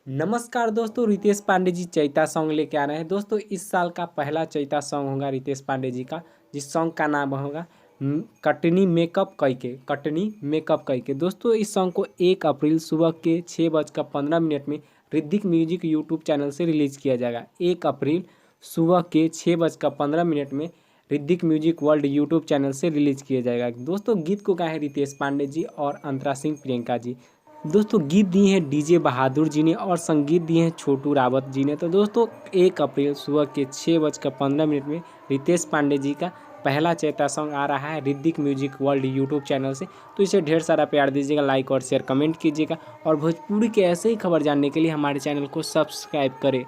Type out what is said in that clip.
नमस्कार दोस्तों, रितेश पांडे जी चैता सॉन्ग लेके आ रहे हैं। दोस्तों इस साल का पहला चैता सॉन्ग होगा रितेश पांडे जी का, जिस सॉन्ग का नाम होगा कटनी मेकअप कैके। कटनी मेकअप कैके दोस्तों, इस सॉन्ग को 1 अप्रैल सुबह के 6:15 में ऋतिक म्यूजिक यूट्यूब चैनल से रिलीज़ किया जाएगा। 1 अप्रैल सुबह के 6:15 में Hrithik music world YouTube channel से रिलीज़ किया जाएगा। दोस्तों गीत को गाए हैं रितेश पांडे जी और अंतरा सिंह प्रियंका जी। दोस्तों गीत दिए हैं डीजे बहादुर जी ने और संगीत दिए हैं छोटू रावत जी ने। तो दोस्तों 1 अप्रैल सुबह के 6:15 में रितेश पांडे जी का पहला चैता सॉन्ग आ रहा है Hrithik music world YouTube channel से। तो इसे ढेर सारा प्यार दीजिएगा, लाइक और शेयर कमेंट कीजिएगा और भोजपुरी के ऐसे ही खबर जानने के लिए हमारे चैनल को सब्सक्राइब करें।